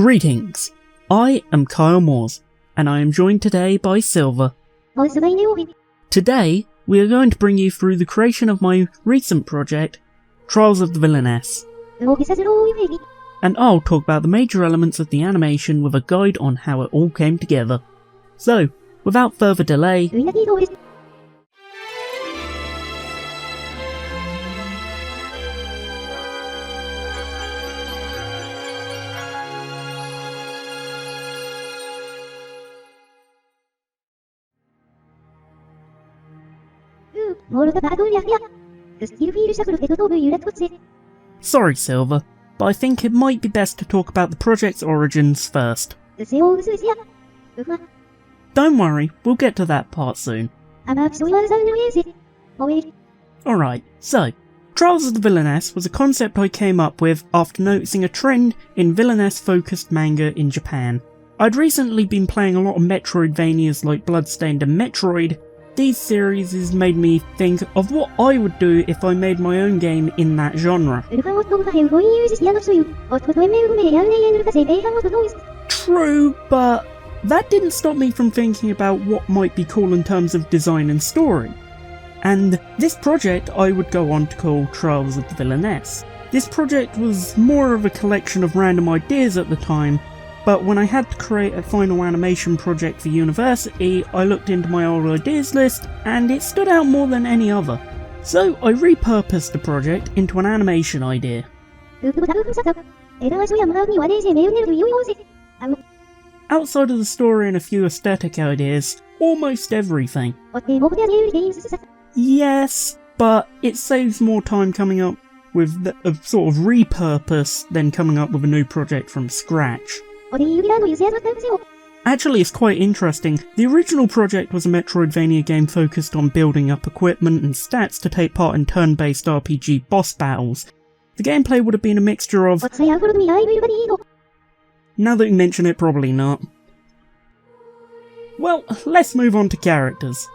Greetings, I am Kyle Moores, and I am joined today by Silver. Today, we are going to bring you through the creation of my recent project, Trials of the Villainess. And I'll talk about the major elements of the animation with a guide on how it all came together. So, without further delay, sorry Silver, but I think it might be best to talk about the project's origins first. Don't worry, we'll get to that part soon. Alright, so, Trials of the Villainess was a concept I came up with after noticing a trend in Villainess-focused manga in Japan. I'd recently been playing a lot of Metroidvanias like Bloodstained and Metroid. These series made me think of what I would do if I made my own game in that genre. True, but that didn't stop me from thinking about what might be cool in terms of design and story. And this project I would go on to call Trials of the Villainess. This project was more of a collection of random ideas at the time, but when I had to create a final animation project for university, I looked into my old ideas list and it stood out more than any other. So I repurposed the project into an animation idea. Outside of the story and a few aesthetic ideas, almost everything. Yes, but it saves more time coming up with a sort of repurpose than coming up with a new project from scratch. Actually, it's quite interesting. The original project was a Metroidvania game focused on building up equipment and stats to take part in turn-based RPG boss battles. The gameplay would have been a mixture of... Now that you mention it, probably not. Well, let's move on to characters.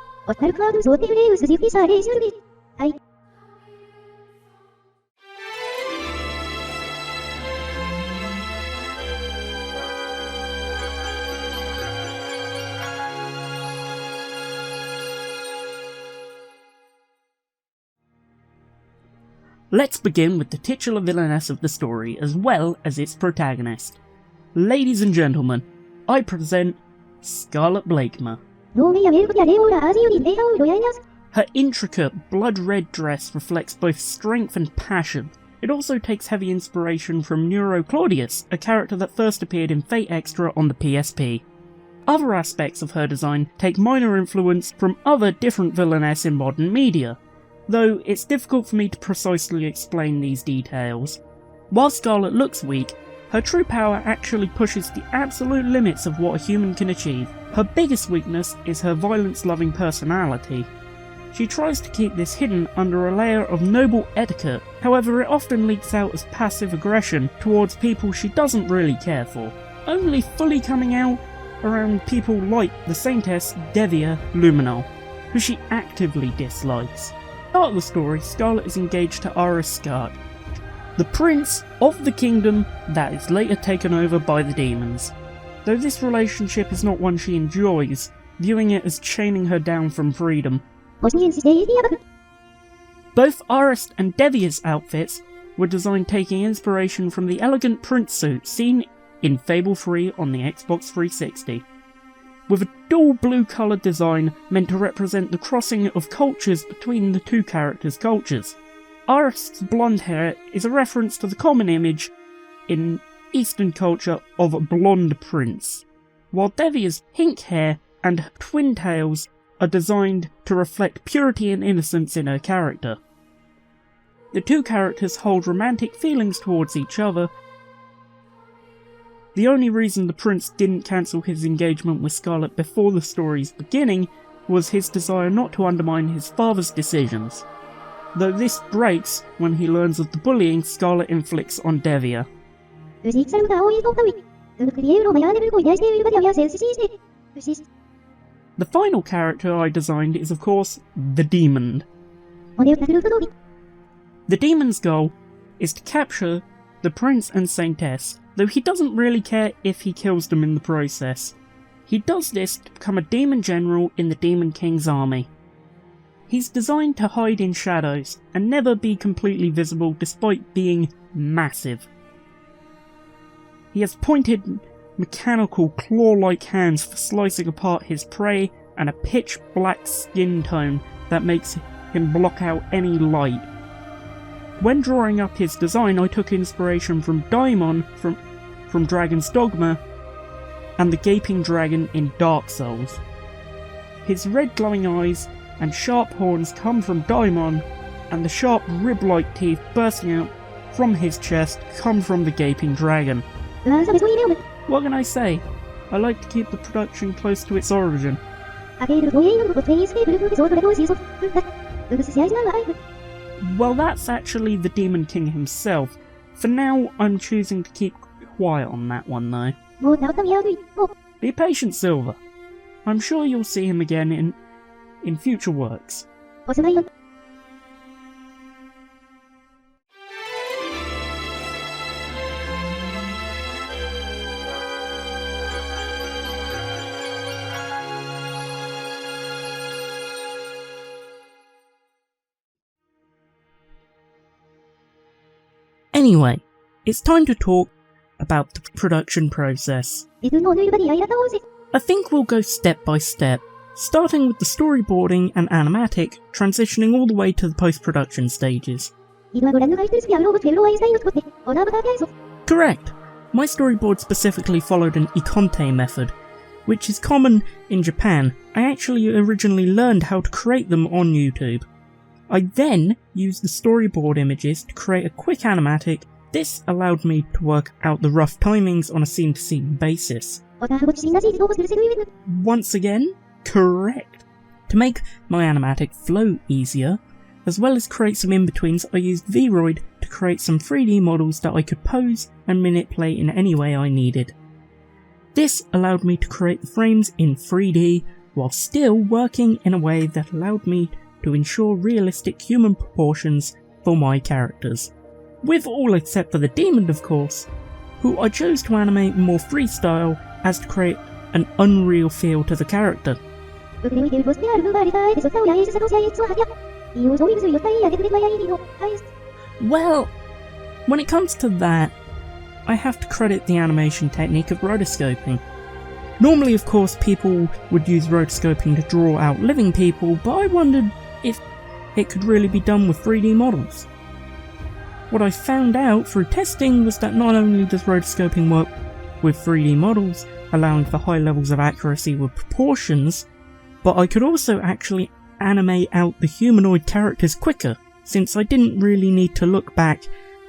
Let's begin with the titular villainess of the story as well as its protagonist. Ladies and gentlemen, I present Scarlet Blakema. Her intricate, blood-red dress reflects both strength and passion. It also takes heavy inspiration from Nero Claudius, a character that first appeared in Fate Extra on the PSP. Other aspects of her design take minor influence from other different villainess in modern media, though it's difficult for me to precisely explain these details. While Scarlet looks weak, her true power actually pushes the absolute limits of what a human can achieve. Her biggest weakness is her violence-loving personality. She tries to keep this hidden under a layer of noble etiquette, however it often leaks out as passive aggression towards people she doesn't really care for, only fully coming out around people like the Saintess Devia Luminol, who she actively dislikes. Part of the story, Scarlet is engaged to Ariscard, the prince of the kingdom that is later taken over by the demons. Though this relationship is not one she enjoys, viewing it as chaining her down from freedom. Both Arist and Devia's outfits were designed taking inspiration from the elegant prince suit seen in Fable 3 on the Xbox 360. With a dual blue-coloured design meant to represent the crossing of cultures between the two characters' cultures. Arist's blonde hair is a reference to the common image in Eastern culture of a blonde prince, while Devia's pink hair and twin tails are designed to reflect purity and innocence in her character. The two characters hold romantic feelings towards each other. The only reason the prince didn't cancel his engagement with Scarlet before the story's beginning was his desire not to undermine his father's decisions, though this breaks when he learns of the bullying Scarlet inflicts on Devia. The final character I designed is of course the Demon. The Demon's goal is to capture the Prince and Saintess though he doesn't really care if he kills them in the process. He does this to become a demon general in the Demon King's army. He's designed to hide in shadows and never be completely visible despite being massive. He has pointed mechanical claw-like hands for slicing apart his prey and a pitch black skin tone that makes him block out any light. When drawing up his design, I took inspiration from Daimon from Dragon's Dogma and the Gaping Dragon in Dark Souls. His red glowing eyes and sharp horns come from Daimon, and the sharp rib-like teeth bursting out from his chest come from the Gaping Dragon. What can I say? I like to keep the production close to its origin. Well, that's actually the Demon King himself. For now, I'm choosing to keep quiet on that one though. Be patient, Silver. I'm sure you'll see him again in future works. Anyway, it's time to talk about the production process. I think we'll go step by step, starting with the storyboarding and animatic, transitioning all the way to the post-production stages. Correct! My storyboard specifically followed an ikonte method, which is common in Japan. I actually originally learned how to create them on YouTube. I then used the storyboard images to create a quick animatic. This allowed me to work out the rough timings on a scene-to-scene basis. Once again, correct. To make my animatic flow easier, as well as create some in-betweens, I used Vroid to create some 3D models that I could pose and manipulate in any way I needed. This allowed me to create the frames in 3D while still working in a way that allowed me to ensure realistic human proportions for my characters. With all except for the demon, of course, who I chose to animate more freestyle as to create an unreal feel to the character. Well, when it comes to that, I have to credit the animation technique of rotoscoping. Normally, of course, people would use rotoscoping to draw out living people, but I wondered if it could really be done with 3D models. What I found out through testing was that not only does rotoscoping work with 3D models, allowing for high levels of accuracy with proportions, but I could also actually animate out the humanoid characters quicker, since I didn't really need to look back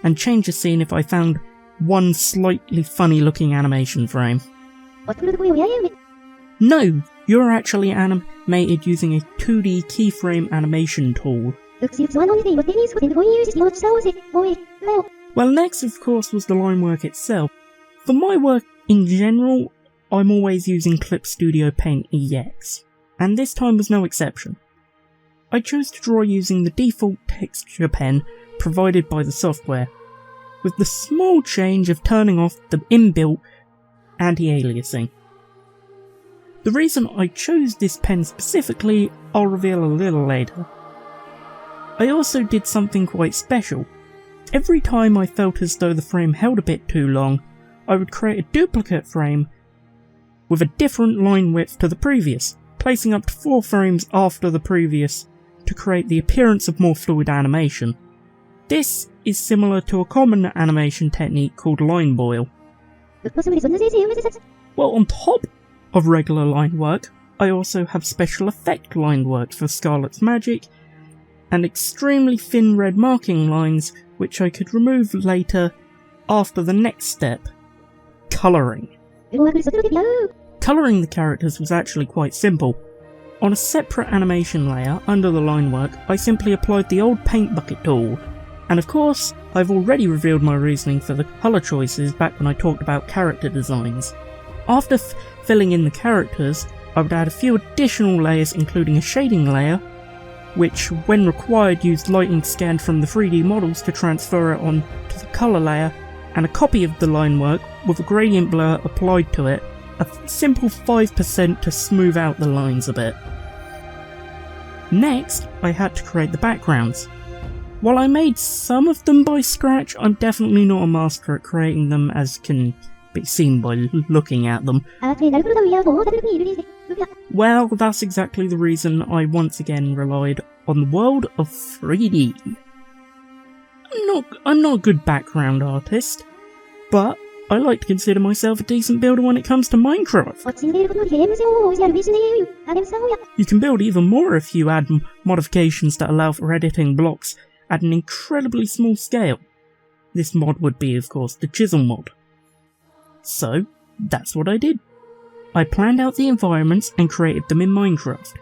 and change a scene if I found one slightly funny looking animation frame. No, you're actually animated using a 2D keyframe animation tool. Well, next of course was the line work itself. For my work in general, I'm always using Clip Studio Paint EX, and this time was no exception. I chose to draw using the default texture pen provided by the software, with the small change of turning off the inbuilt anti-aliasing. The reason I chose this pen specifically, I'll reveal a little later. I also did something quite special. Every time I felt as though the frame held a bit too long, I would create a duplicate frame with a different line width to the previous, placing up to 4 frames after the previous to create the appearance of more fluid animation. This is similar to a common animation technique called line boil. Well, on top of regular line work, I also have special effect line work for Scarlet's Magic, and extremely thin red marking lines which I could remove later after the next step, colouring. Colouring the characters was actually quite simple. On a separate animation layer under the line work, I simply applied the old paint bucket tool, and of course, I've already revealed my reasoning for the colour choices back when I talked about character designs. After filling in the characters, I would add a few additional layers including a shading layer, which when required used lighting scanned from the 3D models to transfer it on to the colour layer, and a copy of the line work with a gradient blur applied to it, a simple 5% to smooth out the lines a bit. Next, I had to create the backgrounds. While I made some of them by scratch, I'm definitely not a master at creating them, as can be seen by looking at them. Well, that's exactly the reason I once again relied on the world of 3D. I'm not a good background artist, but I like to consider myself a decent builder when it comes to Minecraft. You can build even more if you add modifications that allow for editing blocks at an incredibly small scale. This mod would be, of course, the chisel mod. So, that's what I did. I planned out the environments and created them in Minecraft.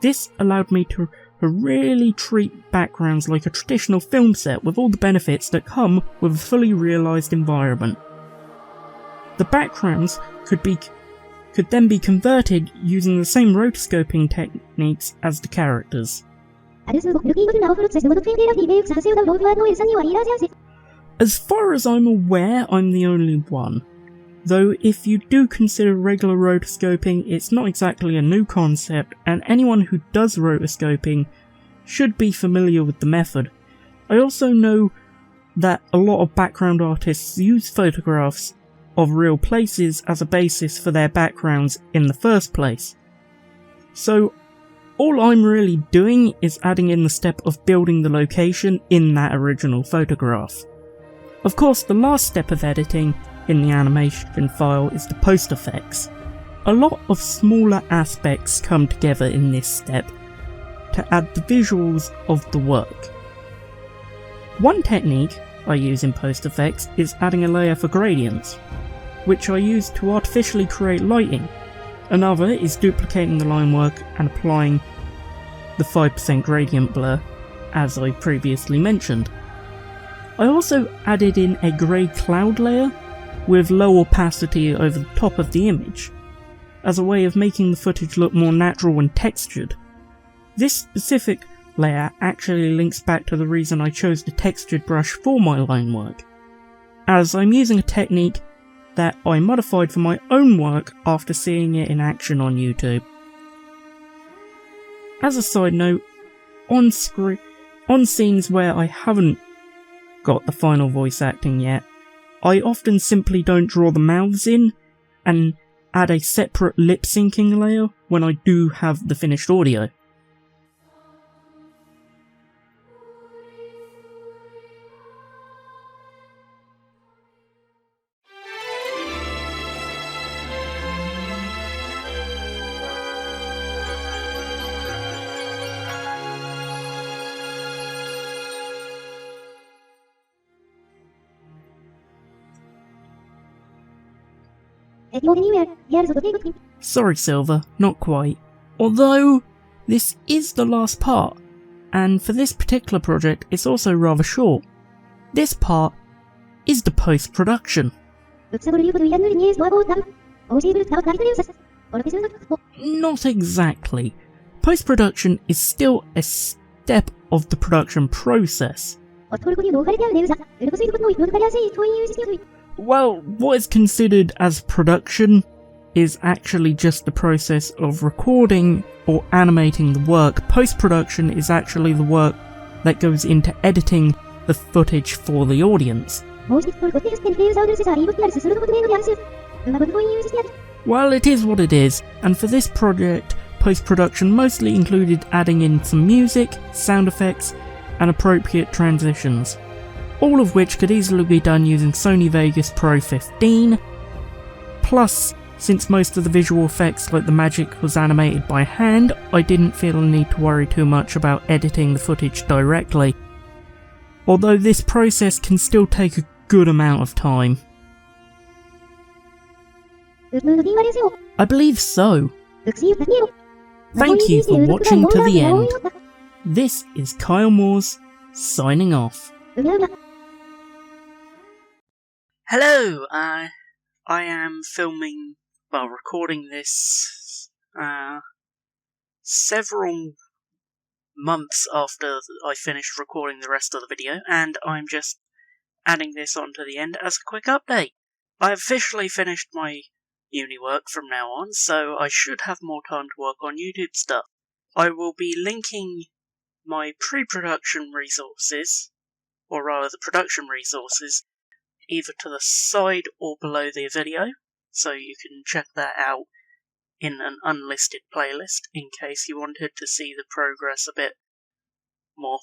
This allowed me to really treat backgrounds like a traditional film set with all the benefits that come with a fully realised environment. The backgrounds could then be converted using the same rotoscoping techniques as the characters. As far as I'm aware, I'm the only one. Though if you do consider regular rotoscoping, it's not exactly a new concept, and anyone who does rotoscoping should be familiar with the method. I also know that a lot of background artists use photographs of real places as a basis for their backgrounds in the first place. So all I'm really doing is adding in the step of building the location in that original photograph. Of course, the last step of editing in the animation file is the post effects. A lot of smaller aspects come together in this step to add the visuals of the work. One technique I use in post effects is adding a layer for gradients, which I use to artificially create lighting. Another is duplicating the line work and applying the 5% gradient blur, as I previously mentioned. I also added in a grey cloud layer with low opacity over the top of the image, as a way of making the footage look more natural and textured. This specific layer actually links back to the reason I chose the textured brush for my line work, as I'm using a technique that I modified for my own work after seeing it in action on YouTube. As a side note, on scenes where I haven't got the final voice acting yet, I often simply don't draw the mouths in and add a separate lip syncing layer when I do have the finished audio. Sorry Silver, not quite. Although, this is the last part, and for this particular project it's also rather short. This part is the post-production. Not exactly. Post-production is still a step of the production process. Well, what is considered as production is actually just the process of recording or animating the work. Post-production is actually the work that goes into editing the footage for the audience. Well, it is what it is, and for this project, post-production mostly included adding in some music, sound effects, and appropriate transitions, all of which could easily be done using Sony Vegas Pro 15. Plus, since most of the visual effects like the magic was animated by hand, I didn't feel a need to worry too much about editing the footage directly. Although this process can still take a good amount of time. I believe so. Thank you for watching to the end. This is Kyle Moores, signing off. Hello, I am recording this several months after I finished recording the rest of the video, and I'm just adding this on to the end as a quick update. I officially finished my uni work from now on, so I should have more time to work on YouTube stuff. I will be linking my pre-production resources, or rather the production resources, either to the side or below the video, so you can check that out in an unlisted playlist in case you wanted to see the progress a bit more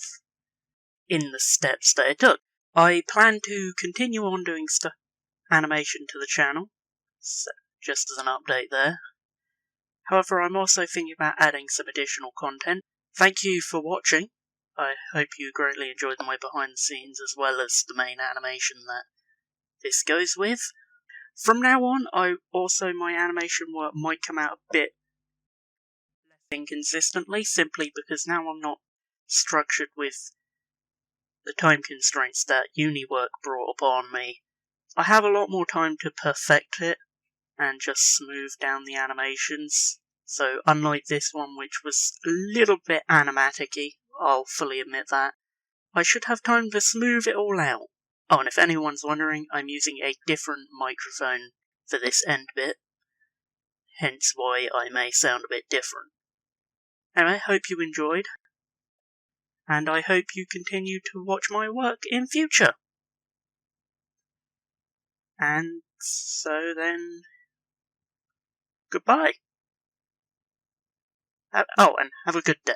in the steps that it took. I plan to continue on doing animation to the channel, so just as an update there. However, I'm also thinking about adding some additional content. Thank you for watching. I hope you greatly enjoyed my behind the scenes as well as the main animation that this goes with. From now on, my animation work might come out a bit less inconsistently, simply because now I'm not structured with the time constraints that uni work brought upon me. I have a lot more time to perfect it and just smooth down the animations. So unlike this one, which was a little bit animatic-y, I'll fully admit that, I should have time to smooth it all out. Oh, and if anyone's wondering, I'm using a different microphone for this end bit, hence why I may sound a bit different. Anyway, I hope you enjoyed, and I hope you continue to watch my work in future. And so then, goodbye. And have a good day.